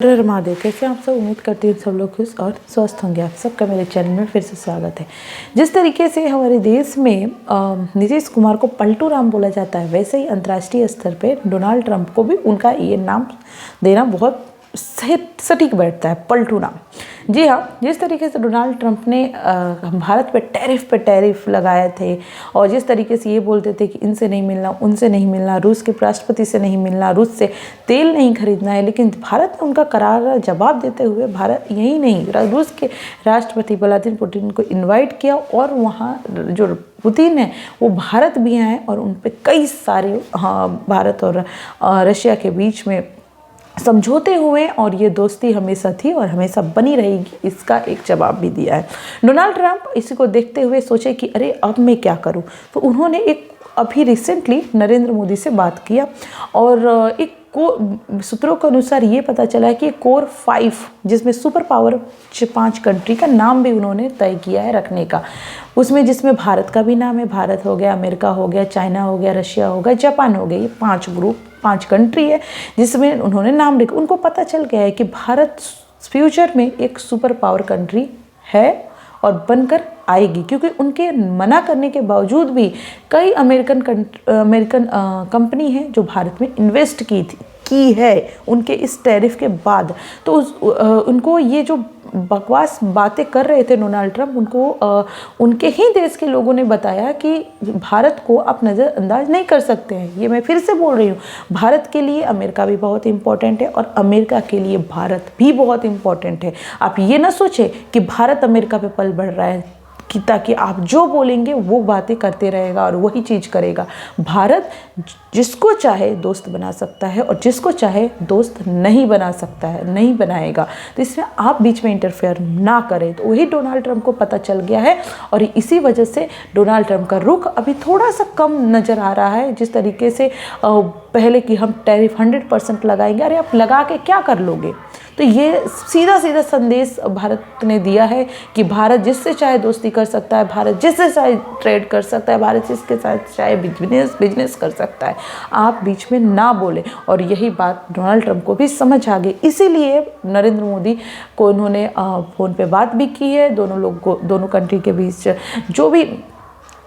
हर महादेव। कैसे आप सब? उम्मीद करती हूँ सब लोग खुश और स्वस्थ होंगे। आप सबका मेरे चैनल में फिर से स्वागत है। जिस तरीके से हमारे देश में नीतीश कुमार को पलटू राम बोला जाता है, वैसे ही अंतर्राष्ट्रीय स्तर पे डोनाल्ड ट्रंप को भी उनका ये नाम देना बहुत सटीक बैठता है, पलटू राम। जी हाँ, जिस तरीके से डोनाल्ड ट्रंप ने भारत पे टैरिफ लगाए थे और जिस तरीके से ये बोलते थे कि इनसे नहीं मिलना, उनसे नहीं मिलना, रूस के राष्ट्रपति से नहीं मिलना, रूस से तेल नहीं खरीदना है, लेकिन भारत ने उनका करारा जवाब देते हुए भारत यही नहीं, रूस के राष्ट्रपति व्लादिमीर पुतिन को इन्वाइट किया और वहाँ जो पुतिन है वो भारत भी आए और उन पर कई सारे भारत और रशिया के बीच में समझौते हुए और ये दोस्ती हमेशा थी और हमेशा बनी रहेगी, इसका एक जवाब भी दिया है। डोनाल्ड ट्रंप इसी को देखते हुए सोचे कि अरे अब मैं क्या करूं, तो उन्होंने अभी रिसेंटली नरेंद्र मोदी से बात किया और सूत्रों के अनुसार ये पता चला है कि कोर 5 जिसमें सुपर पावर 5 कंट्री का नाम भी उन्होंने तय किया है रखने का, उसमें जिसमें भारत का भी नाम है। भारत हो गया, अमेरिका हो गया, चाइना हो गया, रशिया हो गया, जापान हो गया। ये 5 कंट्री है जिसमें उन्होंने नाम लिखा। उनको पता चल गया है कि भारत फ्यूचर में एक सुपर पावर कंट्री है और बनकर आएगी, क्योंकि उनके मना करने के बावजूद भी कई अमेरिकन कंपनी हैं जो भारत में इन्वेस्ट की है उनके इस टैरिफ के बाद। तो उनको ये जो बकवास बातें कर रहे थे डोनाल्ड ट्रंप, उनको उनके ही देश के लोगों ने बताया कि भारत को आप नज़रअंदाज नहीं कर सकते हैं। ये मैं फिर से बोल रही हूँ, भारत के लिए अमेरिका भी बहुत इंपॉर्टेंट है और अमेरिका के लिए भारत भी बहुत इंपॉर्टेंट है। आप ये ना सोचें कि भारत अमेरिका पे पल बढ़ रहा है कि ताकि आप जो बोलेंगे वो बातें करते रहेगा और वही चीज़ करेगा। भारत जिसको चाहे दोस्त बना सकता है और जिसको चाहे दोस्त नहीं बना सकता है, नहीं बनाएगा। तो इसमें आप बीच में इंटरफेयर ना करें। तो वही डोनाल्ड ट्रंप को पता चल गया है और इसी वजह से डोनाल्ड ट्रंप का रुख अभी थोड़ा सा कम नज़र आ रहा है। जिस तरीके से पहले कि हम टैरिफ 100% लगाएंगे, अरे आप लगा के क्या कर लोगे? तो ये सीधा संदेश भारत ने दिया है कि भारत जिससे चाहे दोस्ती कर सकता है, भारत जिससे चाहे ट्रेड कर सकता है, भारत जिसके साथ चाहे बिजनेस कर सकता है। आप बीच में ना बोले। और यही बात डोनाल्ड ट्रंप को भी समझ आ गई, इसीलिए नरेंद्र मोदी को उन्होंने फ़ोन पे बात भी की है। दोनों कंट्री के बीच जो भी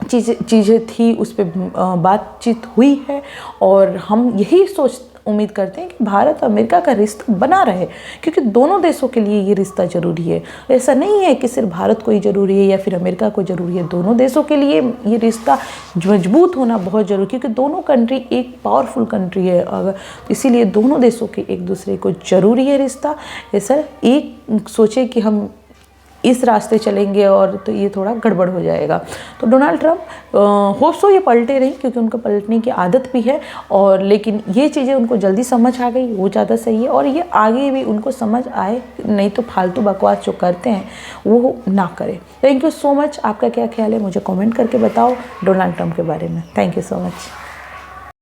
चीज़ें थी उस पर बातचीत हुई है और हम यही उम्मीद करते हैं कि भारत और अमेरिका का रिश्ता बना रहे, क्योंकि दोनों देशों के लिए ये रिश्ता ज़रूरी है। ऐसा नहीं है कि सिर्फ भारत को ही ज़रूरी है या फिर अमेरिका को ज़रूरी है, दोनों देशों के लिए ये रिश्ता मजबूत होना बहुत ज़रूरी है, क्योंकि दोनों कंट्री एक पावरफुल कंट्री है। अगर इसीलिए दोनों देशों के एक दूसरे को ज़रूरी है रिश्ता। ऐसा एक सोचे कि हम इस रास्ते चलेंगे और तो ये थोड़ा गड़बड़ हो जाएगा। तो डोनाल्ड ट्रंप होप सो ये पलटे नहीं, क्योंकि उनको पलटने की आदत भी है और लेकिन ये चीज़ें उनको जल्दी समझ आ गई, वो ज़्यादा सही है और ये आगे भी उनको समझ आए, नहीं तो फालतू बकवास जो करते हैं वो ना करें। Thank you so much. आपका क्या ख्याल है मुझे कमेंट करके बताओ डोनाल्ड ट्रंप के बारे में। Thank you so much.